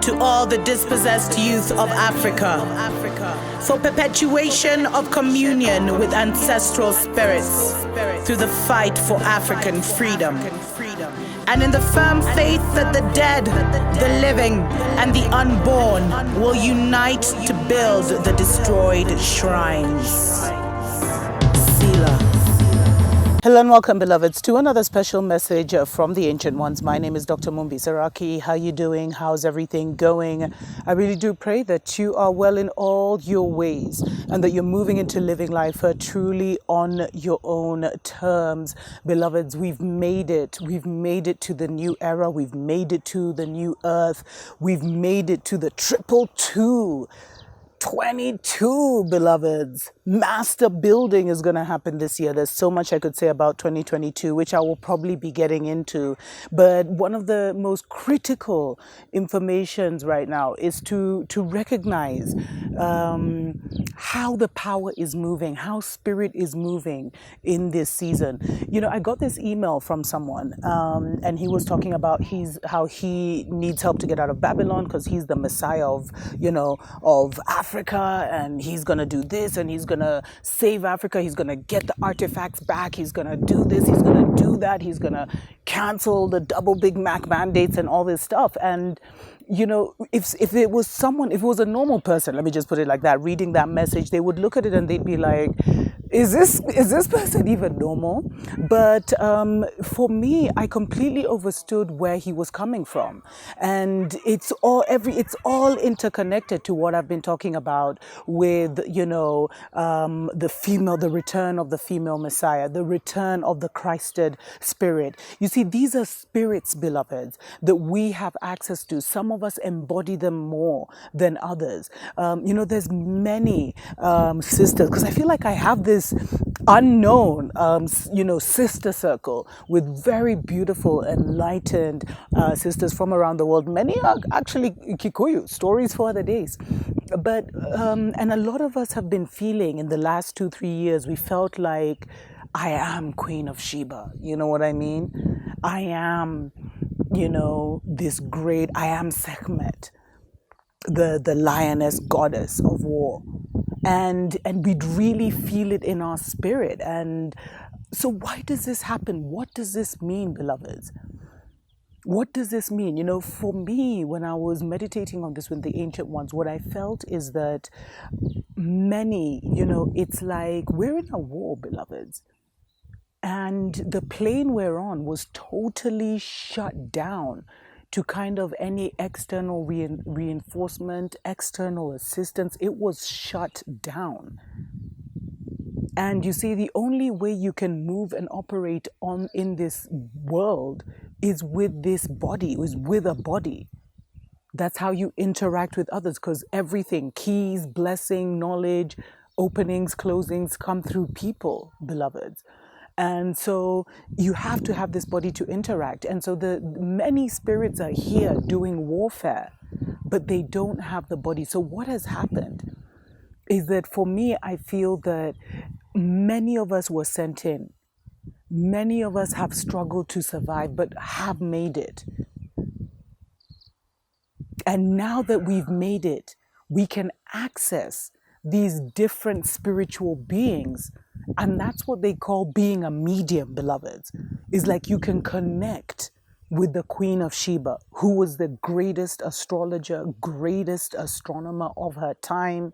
to all the dispossessed youth of Africa, for perpetuation of communion with ancestral spirits through the fight for African freedom, and in the firm faith that the dead, the living, and the unborn will unite to build the destroyed shrines. Selah. Hello and welcome, beloveds, to another special message from the Ancient Ones. My name is Dr. Mumbi. How you doing? How's everything going? I really do pray that you are well in all your ways and that you're moving into living life truly on your own terms. Beloveds, we've made it. We've made it to the new era. We've made it to the new earth. We've made it to the 222. 22, beloveds. Master building is going to happen this year. There's so much I could say about 2022, which I will probably be getting into. But one of the most critical informations right now is to recognize how the power is moving, how spirit is moving in this season. You know, I got this email from someone, and he was talking about how he needs help to get out of Babylon because he's the Messiah of Africa, and he's gonna do this, and he's gonna save Africa. He's gonna get the artifacts back. He's gonna do this. He's gonna do that. He's gonna cancel the double Big Mac mandates and all this stuff. And you know, if it was a normal person, let me just put it like that, reading that message, they would look at it and they'd be like, is this person even normal? But for me, I completely understood where he was coming from, and it's all interconnected to what I've been talking about with the return of the female Messiah, the return of the Christed spirit. You see, these are spirits, beloveds, that we have access to. Some of us embody them more than others. There's many sisters, because I feel like I have this unknown, sister circle with very beautiful, enlightened sisters from around the world. Many are actually Kikuyu, stories for other days. But, and a lot of us have been feeling in the last 2-3 years, we felt like, I am Queen of Sheba. You know what I mean? I am, this great, I am Sekhmet, the lioness goddess of war. And we'd really feel it in our spirit. And so why does this happen? What does this mean, beloveds? What does this mean? For me, when I was meditating on this with the Ancient Ones, what I felt is that many, it's like we're in a war, beloveds. And the plane we're on was totally shut down to kind of any external reinforcement, external assistance. It was shut down. And you see, the only way you can move and operate in this world is with this body, is with a body. That's how you interact with others, because everything, keys, blessing, knowledge, openings, closings, come through people, beloveds. And so you have to have this body to interact. And so the many spirits are here doing warfare, but they don't have the body. So what has happened is that for me, I feel that many of us were sent in. Many of us have struggled to survive, but have made it. And now that we've made it, we can access these different spiritual beings. And that's what they call being a medium, beloveds. Is like you can connect with the Queen of Sheba, who was the greatest astrologer, greatest astronomer of her time.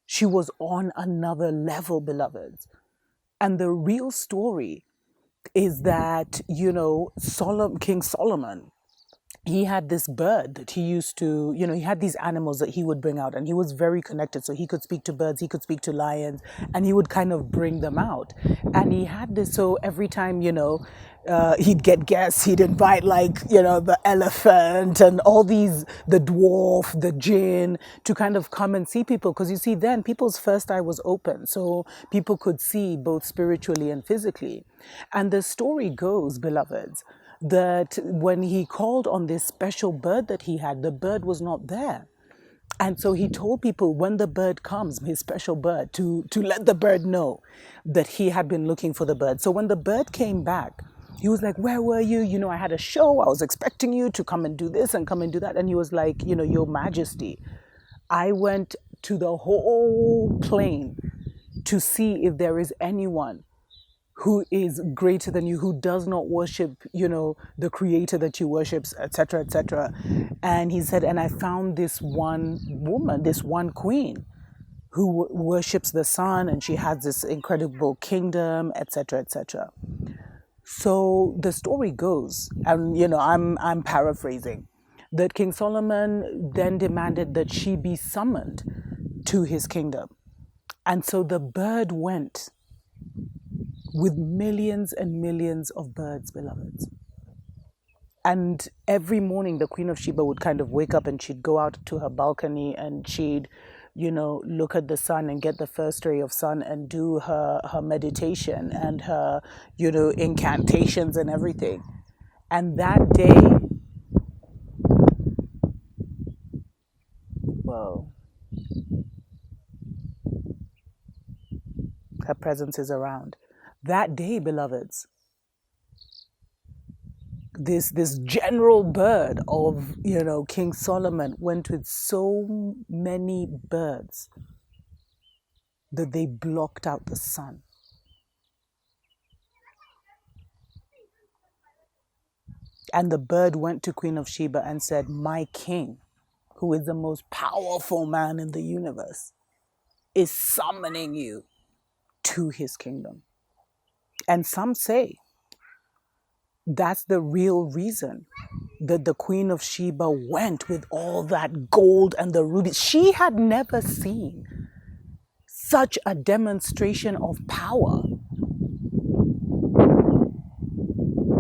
She was on another level, beloveds. And the real story is that, King Solomon, he had this bird that he used to, he had these animals that he would bring out, and he was very connected. So he could speak to birds, he could speak to lions, and he would kind of bring them out. And he had this, so every time, he'd get guests, he'd invite the elephant and all these, the dwarf, the jinn, to kind of come and see people. Because you see, then people's first eye was open. So people could see both spiritually and physically. And the story goes, beloveds, that when he called on this special bird that he had, the bird was not there. And so he told people when the bird comes, his special bird, to let the bird know that he had been looking for the bird. So when the bird came back, He was like, where were you? You know, I had a show. I was expecting you to come and do this and come and do that. And he was like, you know, Your Majesty, I went to the whole plane to see if there is anyone who is greater than you, who does not worship, you know, the creator that you worship, etc., etc. And he said, and I found this one woman, this one queen who worships the sun, and she has this incredible kingdom, etc., etc. So the story goes, and you know, I'm paraphrasing, that King Solomon then demanded that she be summoned to his kingdom. And so the bird went with millions and millions of birds, beloveds. And every morning, the Queen of Sheba would kind of wake up and she'd go out to her balcony and she'd, you know, look at the sun and get the first ray of sun and do her meditation and her, you know, incantations and everything. And that day, well, her presence is around. That day, beloveds, this general bird of, you know, King Solomon went with so many birds that they blocked out the sun. And the bird went to Queen of Sheba and said, my king, who is the most powerful man in the universe, is summoning you to his kingdom. And some say that's the real reason that the Queen of Sheba went with all that gold and the rubies. She had never seen such a demonstration of power.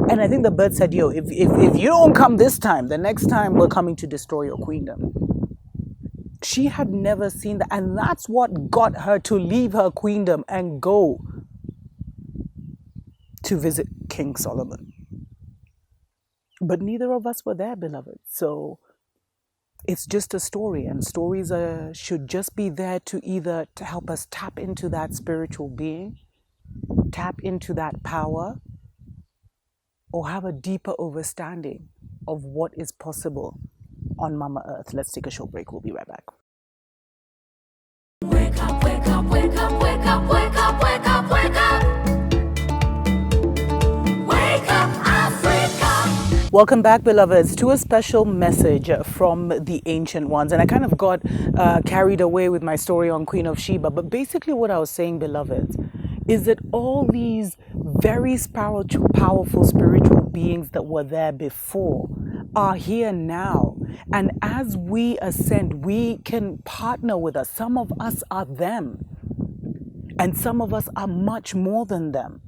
And I think the bird said, yo, if you don't come this time, the next time we're coming to destroy your queendom. She had never seen that. And that's what got her to leave her queendom and go to visit King Solomon. But neither of us were there, beloved. So it's just a story. And stories should just be there to help us tap into that spiritual being, tap into that power, or have a deeper understanding of what is possible on Mama Earth. Let's take a short break. We'll be right back. Wake up, wake up, wake up, wake up, wake up, wake up, wake up. Wake up, Africa. Welcome back, beloveds, to a special message from the ancient ones. And I kind of got carried away with my story on Queen of Sheba. But basically what I was saying, beloveds, is that all these very powerful spiritual beings that were there before are here now. And as we ascend, we can partner with us. Some of us are them, and some of us are much more than them.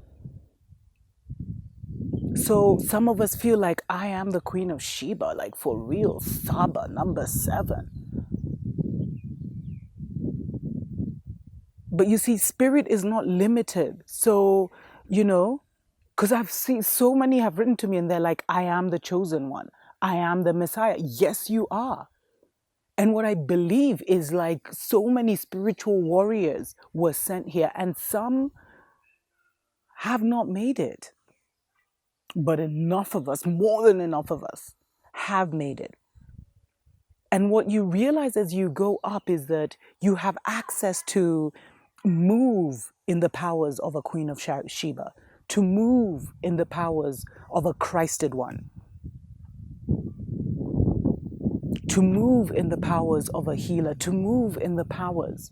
So some of us feel like I am the Queen of Sheba, like for real, Saba, number 7. But you see, spirit is not limited. So, you know, because I've seen so many have written to me and they're like, I am the chosen one. I am the Messiah. Yes, you are. And what I believe is like so many spiritual warriors were sent here and some have not made it. But enough of us, more than enough of us, have made it. And what you realize as you go up is that you have access to move in the powers of a Queen of Sheba, to move in the powers of a Christed one, to move in the powers of a healer, to move in the powers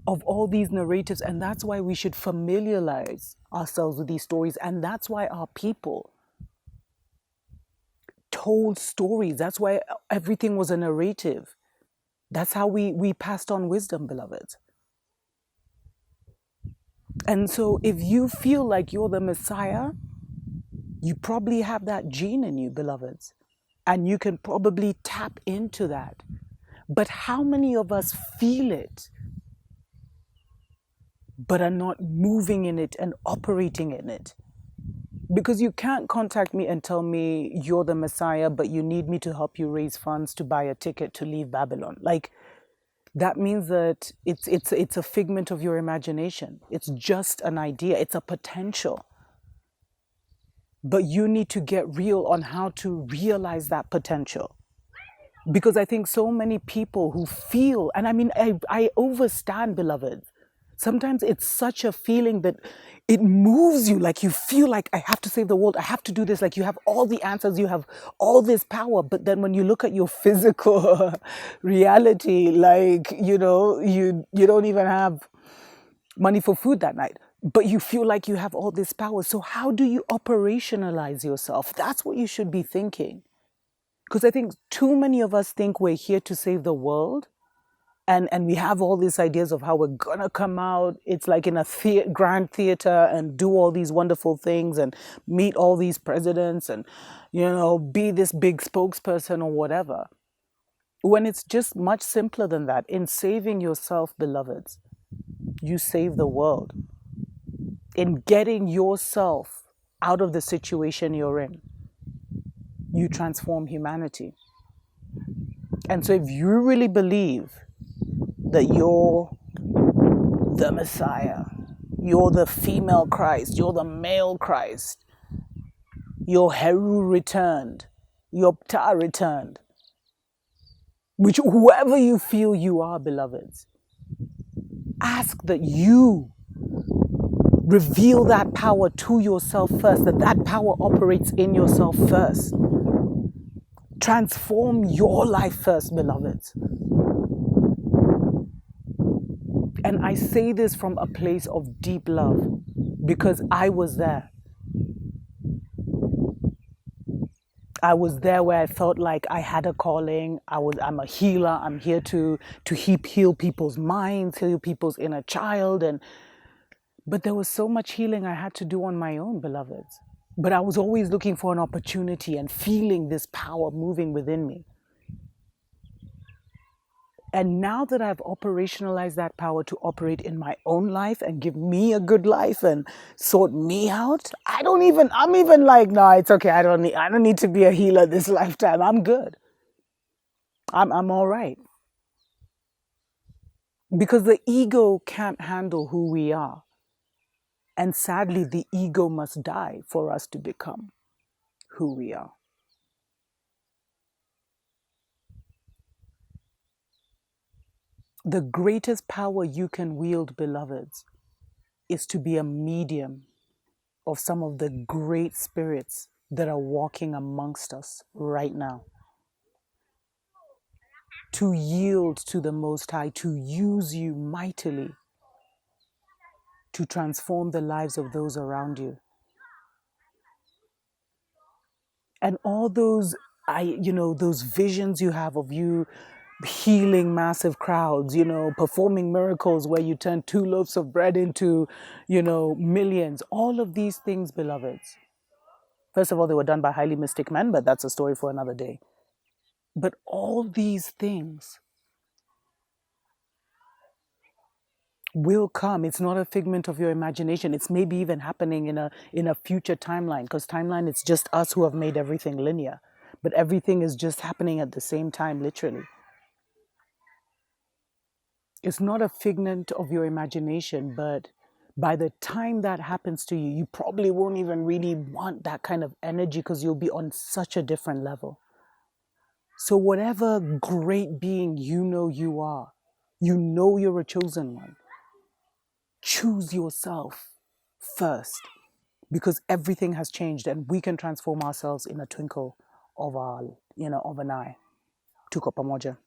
of all these narratives. And that's why we should familiarize ourselves with these stories. And that's why our people told stories. That's why everything was a narrative. That's how we passed on wisdom, beloveds. And so if you feel like you're the Messiah, you probably have that gene in you, beloveds. And you can probably tap into that. But how many of us feel it, but are not moving in it and operating in it? Because you can't contact me and tell me you're the Messiah, but you need me to help you raise funds to buy a ticket to leave Babylon. Like, that means that it's a figment of your imagination. It's just an idea. It's a potential. But you need to get real on how to realize that potential. Because I think so many people who feel, and I mean, I overstand, beloved. Sometimes it's such a feeling that it moves you, like you feel like, I have to save the world, I have to do this, like you have all the answers, you have all this power. But then when you look at your physical reality, like, you don't even have money for food that night, but you feel like you have all this power. So how do you operationalize yourself? That's what you should be thinking. Because I think too many of us think we're here to save the world. And we have all these ideas of how we're going to come out. It's like in a grand theater and do all these wonderful things and meet all these presidents and, be this big spokesperson or whatever. When it's just much simpler than that. In saving yourself, beloveds, you save the world. In getting yourself out of the situation you're in, you transform humanity. And so if you really believe that you're the Messiah, you're the female Christ, you're the male Christ, you're Heru returned, you're Ptah returned, which whoever you feel you are, beloveds, ask that you reveal that power to yourself first, that power operates in yourself first. Transform your life first, beloveds. And I say this from a place of deep love because I was there. I was there where I felt like I had a calling. I'm a healer. I'm here to heal people's minds, heal people's inner child. But there was so much healing I had to do on my own, beloveds. But I was always looking for an opportunity and feeling this power moving within me. And now that I've operationalized that power to operate in my own life and give me a good life and sort me out, I'm even like, no, it's okay. I don't need to be a healer this lifetime. I'm good. I'm all right. Because the ego can't handle who we are. And sadly, the ego must die for us to become who we are. The greatest power you can wield, beloveds, is to be a medium of some of the great spirits that are walking amongst us right now. To yield to the Most High, to use you mightily to transform the lives of those around you. And all those visions you have of you healing massive crowds, performing miracles where you turn 2 loaves of bread into, millions. All of these things, beloveds. First of all, they were done by highly mystic men, but that's a story for another day. But all these things will come. It's not a figment of your imagination. It's maybe even happening in a future timeline, because timeline, it's just us who have made everything linear. But everything is just happening at the same time, literally. It's not a figment of your imagination, but by the time that happens to you, you probably won't even really want that kind of energy because you'll be on such a different level. So whatever great being you are, you're a chosen one. Choose yourself first, because everything has changed and we can transform ourselves in a twinkle of an eye. Tuko pamoja.